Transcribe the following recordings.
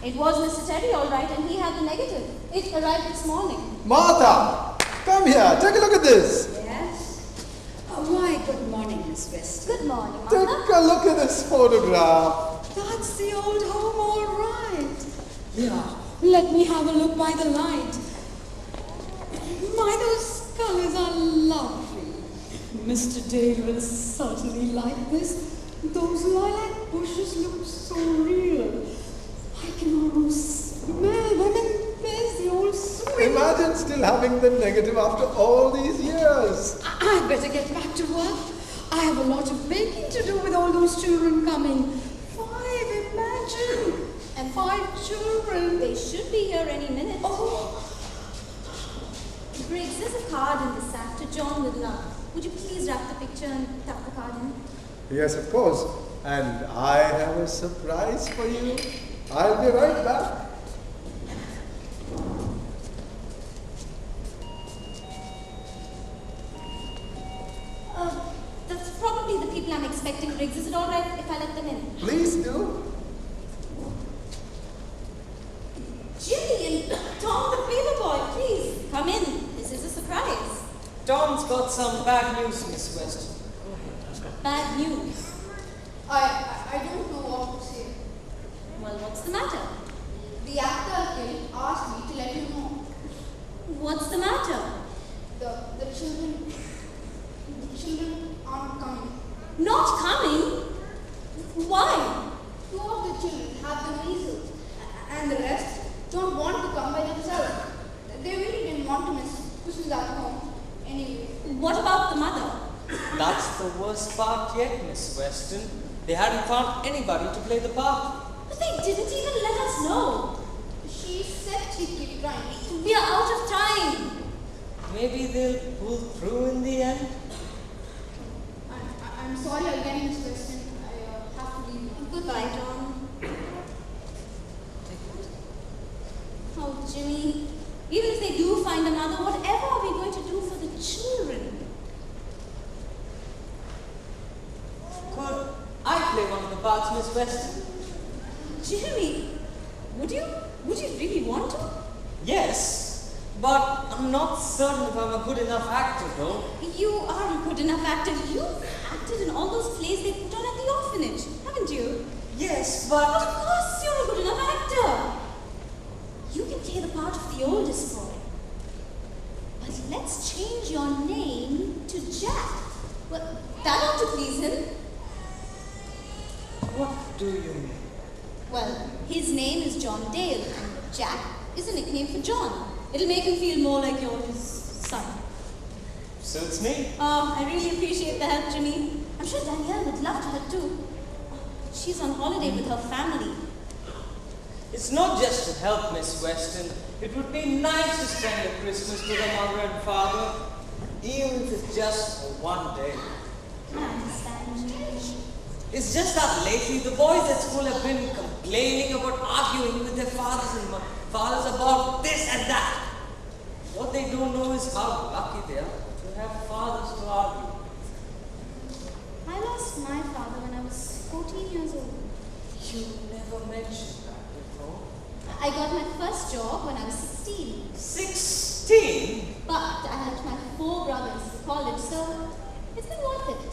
It was Mr. Terry, all right, and he had the negative. It arrived this morning. Martha, come here. Take a look at this. Yes? Oh, why, good morning, Miss Weston. Good morning, Take Martha. a look at this photograph. That's the old home, all right. Yeah, let me have a look by the light. My, those colors are lovely. Mr. Dale will certainly like this. Those lilac bushes look so real. I can almost smell them, and there's the old swing. Imagine still having the negative after all these years. I'd better get back to work. I have a lot of baking to do with all those children coming. 5, imagine. And 5 children. they should be here any minute. Oh, Briggs, there's a card in the sack to John with love. Would you please wrap the picture and tuck the card in? Yes, of course. And I have a surprise for you. I'll be right back. That's probably the people I'm expecting, Briggs. Is it all right if I let them in? Please do. Jimmy and Tom the paper boy, please come in. This is a surprise. Tom's got some bad news, Miss Weston. Bad news. I don't know what to say. Well, what's the matter? The actor killed asked me to let you know. What's the matter? The children aren't coming. Not coming? Why? 2 of the children have the measles, and the rest don't want to come by themselves. They really didn't want to miss Christmas at home anyway. What about the mother? That's the worst part yet, Miss Weston. They hadn't found anybody to play the part. But they didn't even let us know. She said she'd keep trying. We are out of time. Maybe they'll pull through in the end. I'm sorry again, Miss Weston. I have to leave. Goodbye, John. Oh, Jimmy. Even if they do find another, whatever are we going to do for the children? Could I play one of the parts, Miss Weston? Jimmy, would you really want to? Yes, but I'm not certain if I'm a good enough actor, though. You are a good enough actor. You've acted in all those plays they put on at the orphanage, haven't you? Yes, Of but... course you're a good enough actor. You can play the part of the oldest boy. But let's change your name to Jack. Well, that ought to please him. What do you mean? Well, his name is John Dale, and Jack is a nickname for John. It'll make him feel more like you're his son. Suits me. Oh, I really appreciate the help, Jimmy. I'm sure Danielle would love to help too. She's on holiday with her family. It's not just to help, Miss Weston. It would be nice to spend a Christmas with her mother and father, even if it's just for one day. I understand, Jimmy. It's just that lately the boys at school have been complaining about arguing with their fathers and fathers about this and that. What they don't know is how lucky they are to have fathers to argue. I lost my father when I was 14 years old. You never mentioned that before. I got my first job when I was 16. 16? But I helped my 4 brothers to college, so it's been worth it.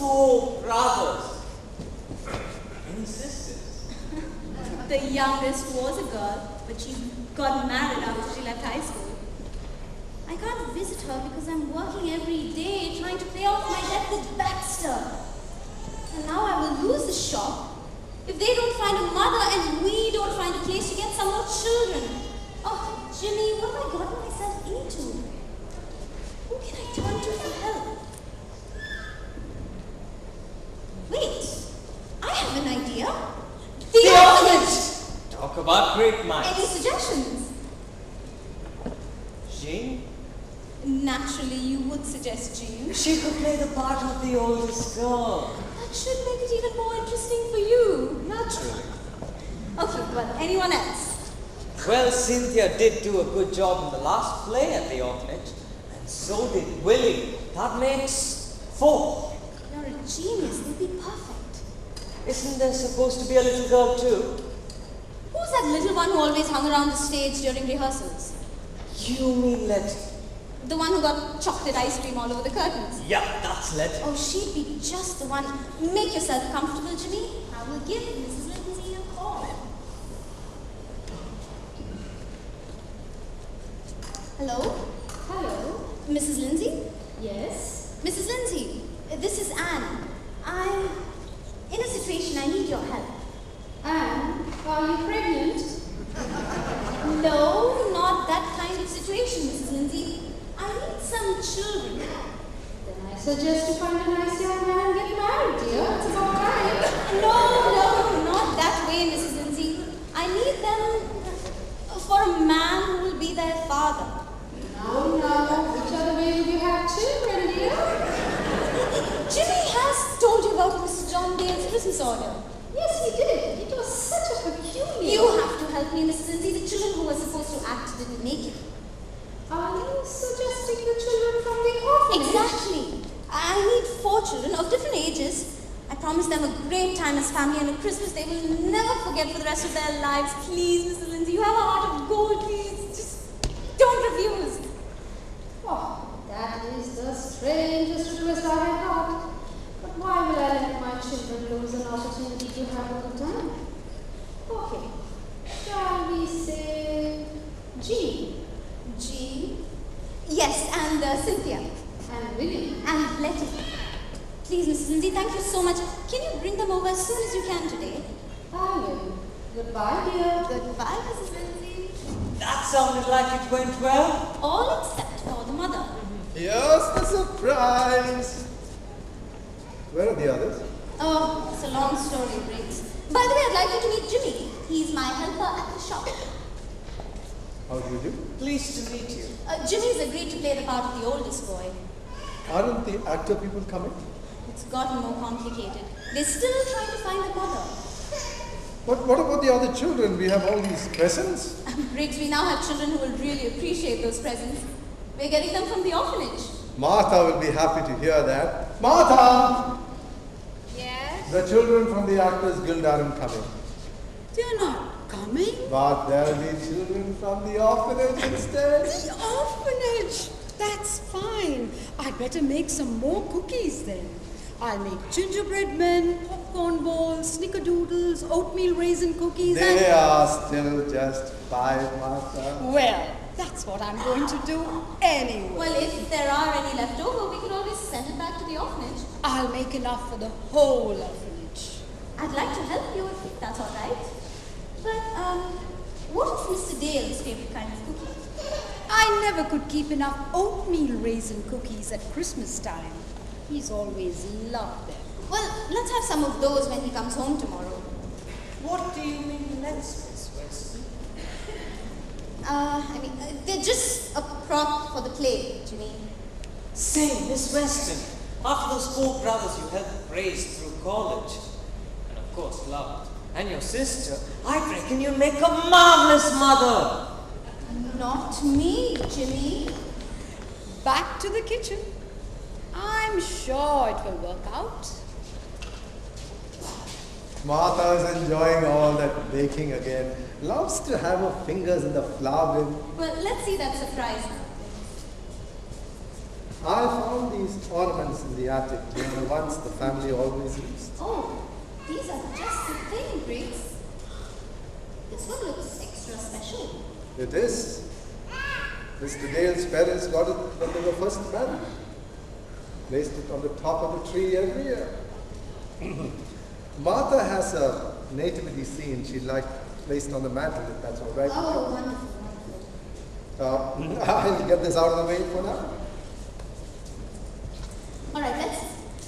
4 brothers. Any sisters? The youngest was a girl, but she got married after she left high school. I can't visit her because I'm working every day trying to pay off my debt with Baxter. And now I will lose the shop if they don't find a mother and we don't find a place to get some more children. Oh, Jimmy, what have I gotten myself into? Who can I turn to for help? Wait, I have an idea. The orphanage! Talk about great minds. Any suggestions? Jean? Naturally, you would suggest Jean. She could play the part of the oldest girl. That should make it even more interesting for you. Naturally. Okay, well, anyone else? Well, Cynthia did do a good job in the last play at the orphanage, and so did Willie. That makes 4. You're a genius. They'll be perfect. Isn't there supposed to be a little girl too? Who's that little one who always hung around the stage during rehearsals? You mean Letty? The one who got chocolate ice cream all over the curtains? Yeah, that's Letty. Oh, she'd be just the one. Make yourself comfortable, Jimmy. I will give Mrs. Lindsay a call. Hello? Hello. Mrs. Lindsay? Yes. Mrs. Lindsay, this is Anne. I'm in a situation. I need your help. Anne, are you pregnant? No, not that kind of situation, Mrs. Lindsay. I need some children. Then I suggest you find a nice young man and get married, dear. It's about time. No, not that way, Mrs. Lindsay. I need them for a man who will be their father. Now, which other way would you have children, dear? Jimmy has told you about Mr. John Dale's Christmas order. Yes, he did. It was such a peculiar. You have to help me, Mrs. Lindsay. The children who were supposed to act didn't make it. Are you suggesting the children from the orphanage? Exactly. I need 4 children of different ages. I promise them a great time as family and a Christmas they will never forget for the rest of their lives. Please, Mrs. Lindsay, you have a heart of gold. Please, just don't refuse. Oh, that is the strangest request I have heard. But why will I let my children lose an opportunity to have a good time? Okay. Shall we say Jean? Jean? Yes, and Cynthia. And Willie? And Letty. Please, Mrs. Lindsay, thank you so much. Can you bring them over as soon as you can today? I will. Goodbye, dear. Goodbye, Mrs. Lindsay. That sounded like it went well. All except for the mother. Here's the surprise. Where are the others? Oh, it's a long story, Briggs. By the way, I'd like you to meet Jimmy. He's my helper at the shop. How do you do? Pleased to meet you. Jimmy's agreed to play the part of the oldest boy. Aren't the actor people coming? It's gotten more complicated. They're still trying to find the mother. But what about the other children? We have all these presents. Briggs, we now have children who will really appreciate those presents. We're getting them from the orphanage. Martha will be happy to hear that. Martha! Yes? The children from the Actors Guild aren't coming. They're not coming. But there'll be children from the orphanage instead. The orphanage. That's fine. I'd better make some more cookies then. I'll make gingerbread men, popcorn balls, snickerdoodles, oatmeal raisin cookies They are still just 5, Martha. Well, that's what I'm going to do anyway. Well, if there are any left over, we could always send it back to the orphanage. I'll make enough for the whole orphanage. I'd like to help you if that's all right. But, what is Mr. Dale's favorite kind of cookie? I never could keep enough oatmeal raisin cookies at Christmas time. He's always loved them. Well, let's have some of those when he comes home tomorrow. What do you mean, let's, Miss Weston? They're just a prop for the play, Jimmy. Say, Miss Weston, after those 4 brothers you helped raise through college, and of course loved, and your sister, I reckon you'll make a marvelous mother. Not me, Jimmy. Back to the kitchen. I'm sure it will work out. Martha's enjoying all that baking again. Loves to have her fingers in the flour bin. Well, let's see that surprise now. I found these ornaments in the attic, the ones the family always used. Oh, these are just the thing, Briggs. This one looks extra special. It is. Mr. Dale's parents got it when they were first married. Placed it on the top of the tree every year. Martha has a nativity scene she'd like placed on the mantle, if that's all right. Oh, wonderful. I'll get this out of the way for now. All right,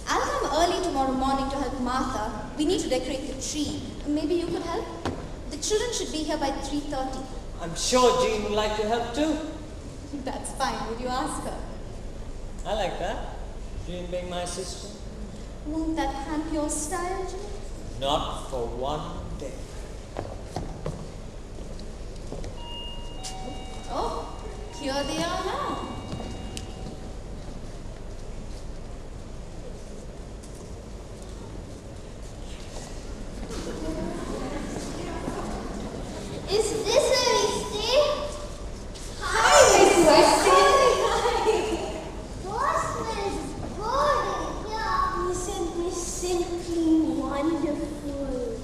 I'll come early tomorrow morning to help Martha. We need to decorate the tree. Maybe you could help? The children should be here by 3:30. I'm sure Jean would like to help too. That's fine. Would you ask her? I like that. Jean being my sister. Won't that hamper your style, Jimmy? Not for one day. Oh, here they are now. Is this where we stay? Hi, Miss Weston. Boston is boarding. Yeah. Isn't this simply wonderful?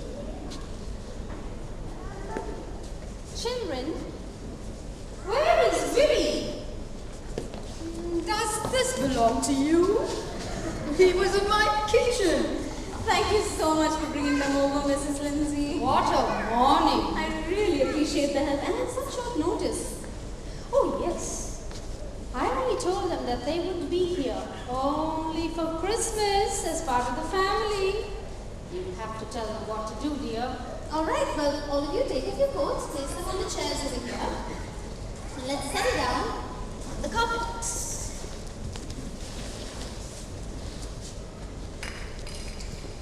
Children, where is Vivi? Does this belong to you? He was in my kitchen. Thank you so much for bringing them over, Mrs. Lindsay. What a morning. I really appreciate the help and at such short notice. Oh, yes. I already told them that they would be here only for Christmas as part of the family. You have to tell them what to do, dear. All right, well, all of you take off your coats, place them on the chairs over here. And let's settle down the carpet.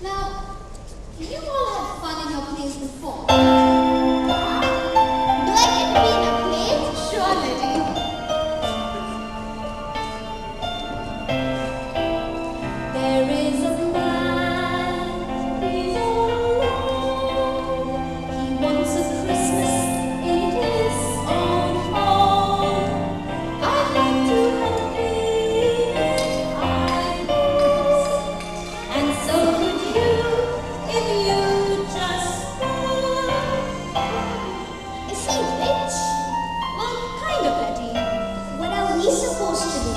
Now, you all had fun in your plays before. Do I get to be in a play? Sure, Letty. There is a man, he's all alone. He wants a Christmas in his own home. I'd like to help him, I guess. And so could you, if you just would. Is he rich? Well, kind of, Letty. What are we supposed to do?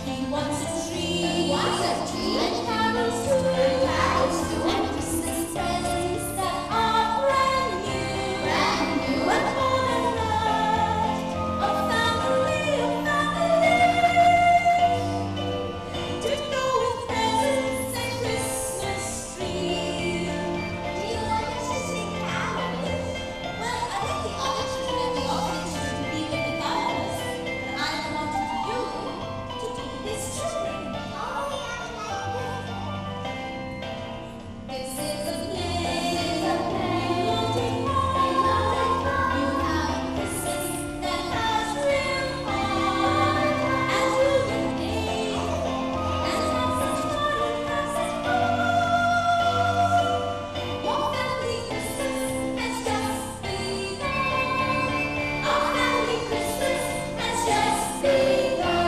He wants a tree. And carols too. And Christmas presents that are brand new. And more than that, a family. To go with presents and Christmas tree. Do you want us to sing carols? Well, I think the other children in the audience should be with the carols. And I wanted you to do his children. This is a play. Loaded home. You have a Christmas that has real heart. And you can aid and have such fun and have such fun. Your family Christmas has just begun. Our family Christmas has just begun.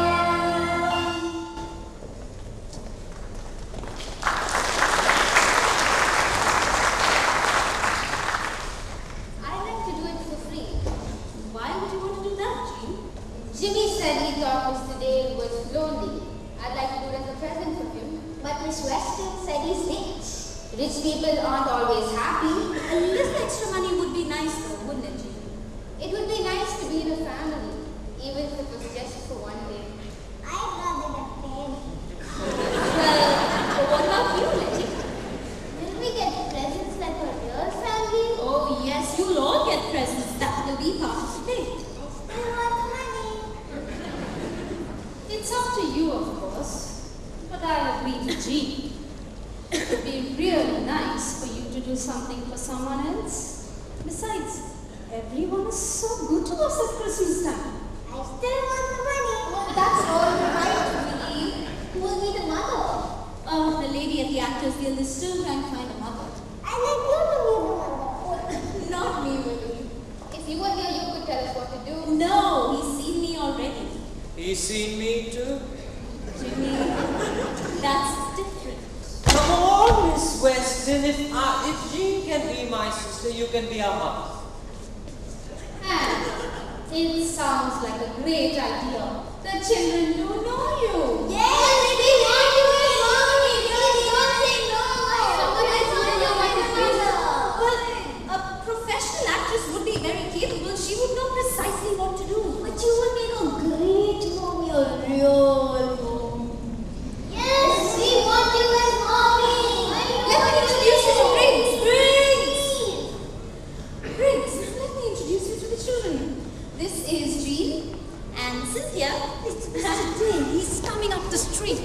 I like to do it for free. Why would you want to do that, Jean? Jimmy said he thought Mr. Dale was lonely. I'd like to do it as a present for him. But Miss Weston said he's rich. Rich people aren't always happy. A little extra money would be nice though, wouldn't it, Jean? It would be nice to be in a family, even if it was just for one day. I'd rather get paid. Well, what about you, Letty? Will we get presents like a real family? Oh, yes, you'll all get presents. That will be part of the day. I still want the money. It's up to you, of course. But I'll agree with Jean. It would be really nice for you to do something for someone else. Besides, everyone is so good to us at Christmas time. I still want the money. That's all right, Willie. Who will be the mother? Oh, the lady at the Actors Guild is still trying to find a mother. I like you to be the mother. Not me, Willie. If you were here, you could tell us what to do. No, he's seen me already. He's seen me too. Jimmy, that's different. Come on, Miss Weston. If Jean can be my sister, you can be our mother. And it sounds like a great idea. The children do know you. Yes, we want you as mommy. Please don't say no. Well, a professional actress would be very capable. She would know precisely what to do. But you would make a great mommy, a real mommy. Yes, we want you as mommy. Let me introduce you to Briggs. Briggs, let me introduce you to the children. This is Jean and Cynthia. It's Mr. Dale. He's coming up the street.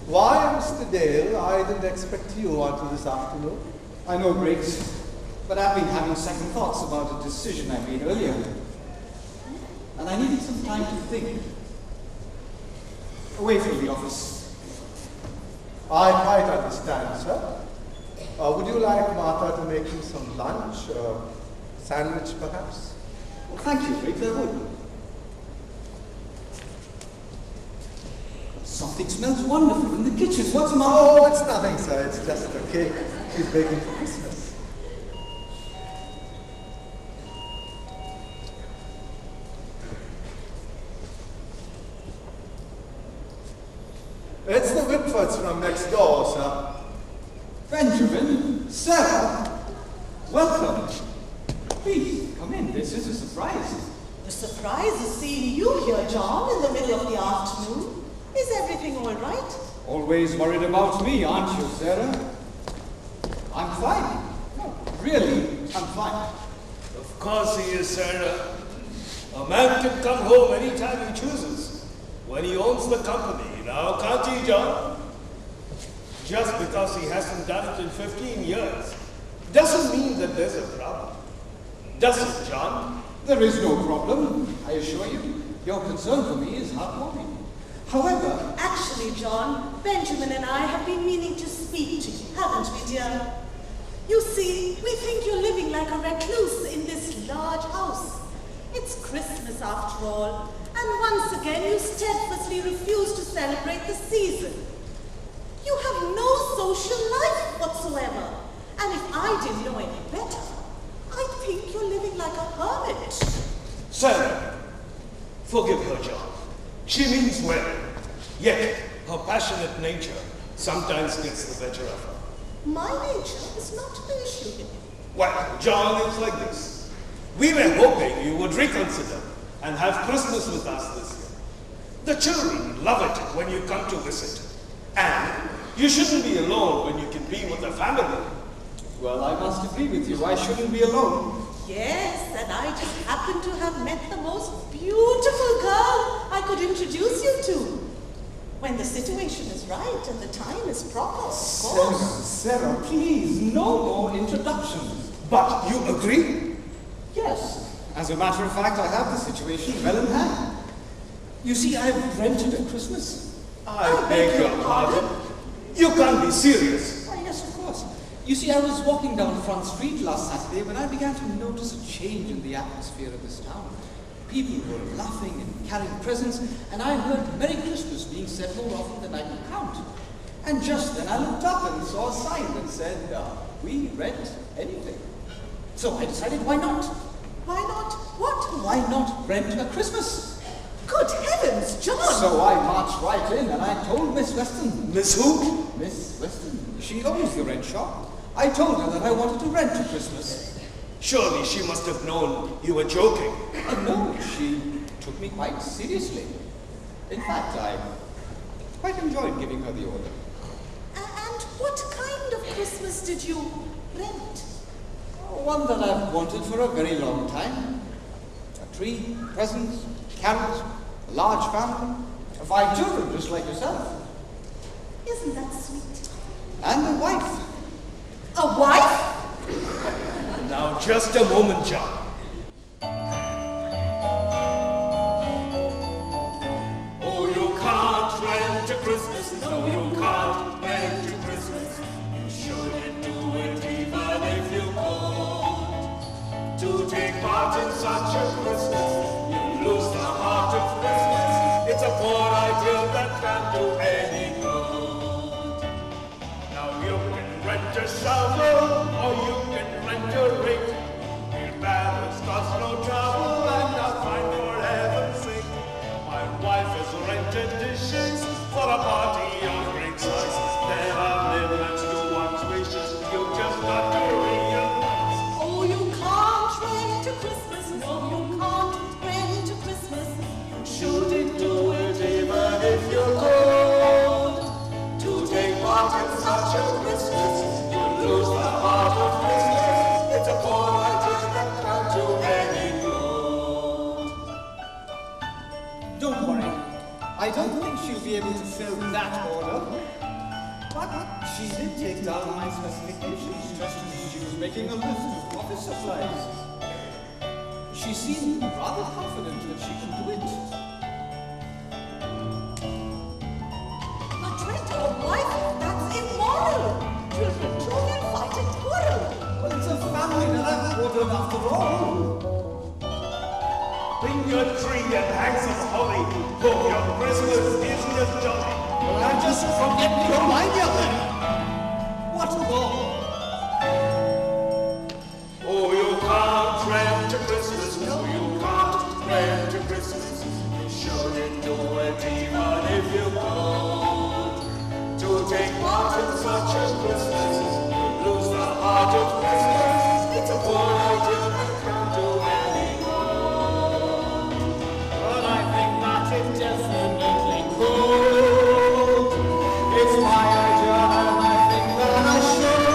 Why, Mr. Dale, I didn't expect you until this afternoon. I know, Briggs, but I've been having second thoughts about a decision I made earlier. And I needed some time to think. Away from the office. I quite understand, sir. Would you like Martha to make you some lunch? Sandwich, perhaps? Well, thank you, Briggs, I would. Something smells wonderful in the kitchen. What's the matter? Oh, it's nothing, sir. It's just a cake she's baking for Christmas. It's the Whitfords from next door, sir. Benjamin, Sarah, welcome. Please, come in. This is a surprise. The surprise is seeing you here, John, in the middle of the afternoon. Is everything all right? Always worried about me, aren't you, Sarah? I'm fine. No, really, I'm fine. Of course he is, Sarah. A man can come home anytime he chooses. When he owns the company, now can't he, John? Just because he hasn't done it in 15 years doesn't mean that there's a problem. Does it, John? There is no problem, I assure you. Your concern for me is heartwarming. However, Actually, John, Benjamin and I have been meaning to speak to you, haven't we, dear? You see, we think you're living like a recluse in this large house. It's Christmas after all, and once again you steadfastly refuse to celebrate the season. You have no social life whatsoever, and if I didn't know any better, I'd think you're living like a hermit. Sarah, forgive her, John. She means well. Yet, her passionate nature sometimes gets the better of her. My nature is not the issue here. Well, John, it's like this. We were hoping you would reconsider and have Christmas with us this year. The children love it when you come to visit. And you shouldn't be alone when you can be with the family. well, I must agree with you. I shouldn't be alone. Yes, and I just happen to have met the most beautiful girl I could introduce you to. When the situation is right and the time is proper, of course. Sarah, please, no more introductions. But you agree? Yes. As a matter of fact, I have the situation well in hand. You see, I've rented a Christmas. I beg your pardon. You can't be serious. Why, yes, of course. You see, I was walking down Front Street last Saturday when I began to notice a change in the atmosphere of this town. People were laughing and carrying presents, and I heard Merry Christmas being said more often than I could count. And just then I looked up and saw a sign that said, we rent anything. So I decided, why not? Why not? What? Why not rent a Christmas? Good heavens, John! So I marched right in and I told Miss Weston. Miss who? Miss Weston, she owns the rent shop. I told her that I wanted to rent a Christmas. Surely she must have known you were joking. No, she took me quite seriously. In fact, I quite enjoyed giving her the order. And what kind of Christmas did you rent? One that I've wanted for a very long time. A tree, presents, carols, a large family, 5 children just like yourself. Isn't that sweet? And a wife. A wife? Now just a moment, John. Oh, you can't rent a Christmas. No, you can't rent a Christmas. You shouldn't do it even if you could. To take part in such a Christmas, you lose the heart of Christmas. It's a poor idea that can't do any good. Now you can rent a shovel, or you can rent a rake. Wheelbarrows cost no trouble, and are fine for heaven's sake. My wife has rented dishes for a party of great size. There are limits to one's wishes, you just got to realize. Oh, you can't rent a Christmas. No, you can't rent a Christmas. You Shouldn't do it even if you could. To take part in such a Christmas, you lose the heart of Christmas. It's a poor idea that can't do any good. Don't worry. I I don't think she'll be able to fill that order. But she did take down my specifications just as she was making a list of office supplies. She seemed rather confident that she could do it. A treat or wife, that's immoral. Children can fight and quarrel. Well, it's a family that I've ordered after all. Bring your tree and hang some holly, for your Christmas isn't as jolly. Well, I'm just forgetting your mind, then. What more? Oh, you can't rent a Christmas, no, you can't rent a Christmas. You shouldn't do it even if you could. To take part in such a Christmas, you lose the heart of Christmas. It's a poor idea that can't do any good. But I think that it definitely could. It's my idea and I think that I should.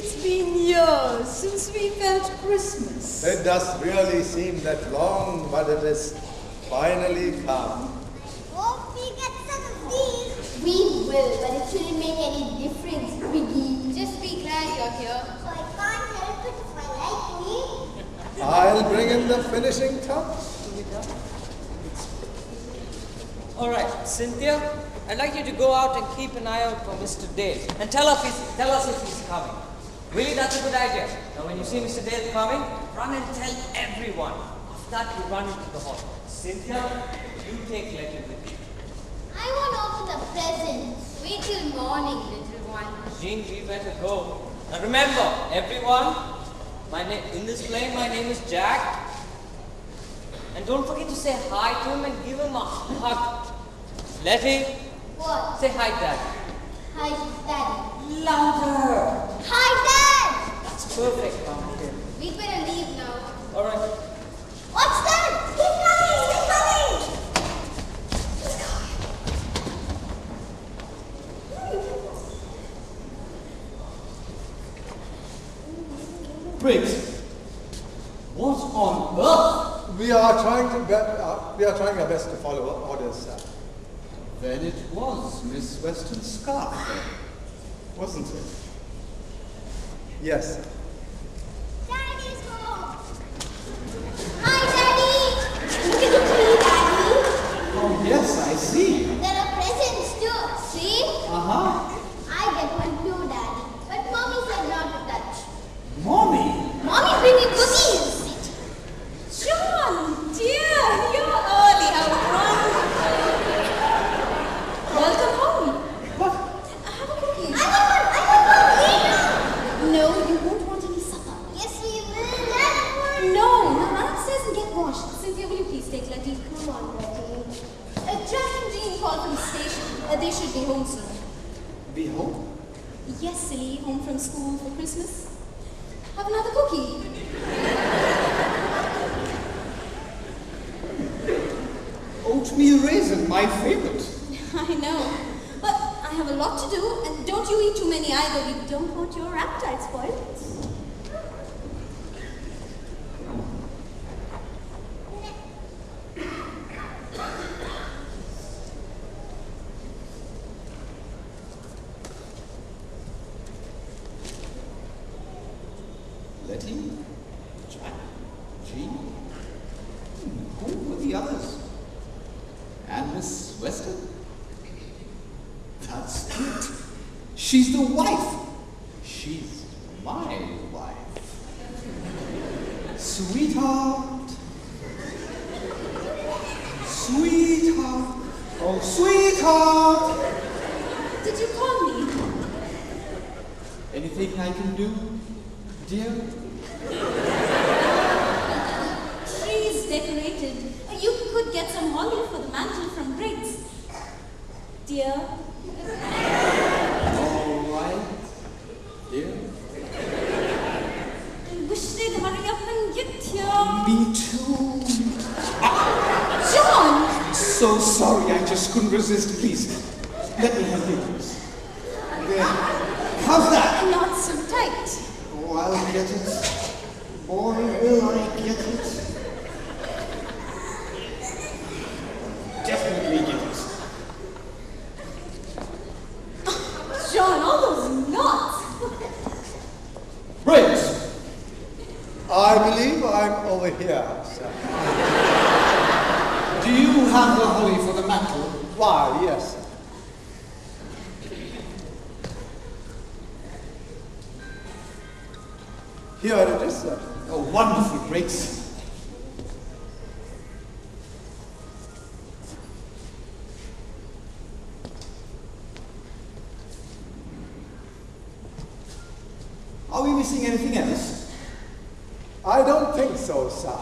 It's been years since we felt Christmas. It does really seem that long, but it is finally come. Won't we get some of these? We will, but it shouldn't make any difference, Biggie. Just be glad you're here. So I can't help it if I like me. I'll bring in the finishing touch. All right, Cynthia, I'd like you to go out and keep an eye out for Mr. Dale and tell us if he's coming. Really, that's a good idea. Now, when you see Mr. Dale coming, run and tell everyone. After that, you run into the hall. Cynthia, you take Letty with you. I won't open the present. Wait till morning, little one. Jean, we better go. Now remember, everyone, in this play, my name is Jack. And don't forget to say hi to him and give him a hug. Letty, What? say hi, Dad. Hi, Daddy. Louder. Hi, Dad! That's perfect, Pumpkin. We better leave now. All right. What's that? Keep coming! Briggs, what on earth? We are trying our best to follow orders, sir. Then it was Miss Weston's scarf, Wasn't it? Yes, sir. Daddy's home. Hi, Daddy. Look at the tree, Daddy. Oh, yes, I see. There are presents too. See? Uh-huh. I get one too, Daddy. But Mommy said not to touch. Mommy? Mommy bringing cookies. John, dear, you're early. How wonderful. Welcome home. What? Have a cookie. I want one. No, you won't want any supper. Yes, we will. Daddy. No, run upstairs and get washed. Cynthia, will you please take Letty? Come on, Daddy. Jack and Jean called from the station. They should be home soon. Be home? Yes, silly, home from school for Christmas. Have another cookie. Oatmeal raisin, my favorite. I know. But I have a lot to do, and don't you eat too many either. We don't want your appetite spoiled. Letty? Jack? Jean? Who were the others? And Miss Weston? That's it. She's the wife. She's my wife. Sweetheart. Sweetheart. Oh, sweetheart. Did you call me? Anything I can do, dear? Trees decorated. You could get some holly for the mantle from Briggs. Dear. All right, dear. I wish they'd hurry up and get here. Me too. John! I'm so sorry, I just couldn't resist. Please, let me help you, please. There. How's that? Not so tight. Oh, I'll get it. Boy, will I get it. Definitely get it. John, all those knots. Briggs! I believe I'm over here, sir. Do you have the holly for the mantle? Why, yes, sir. Here it is, sir. Oh, wonderful, Briggs. Are we missing anything else? I don't think so, sir.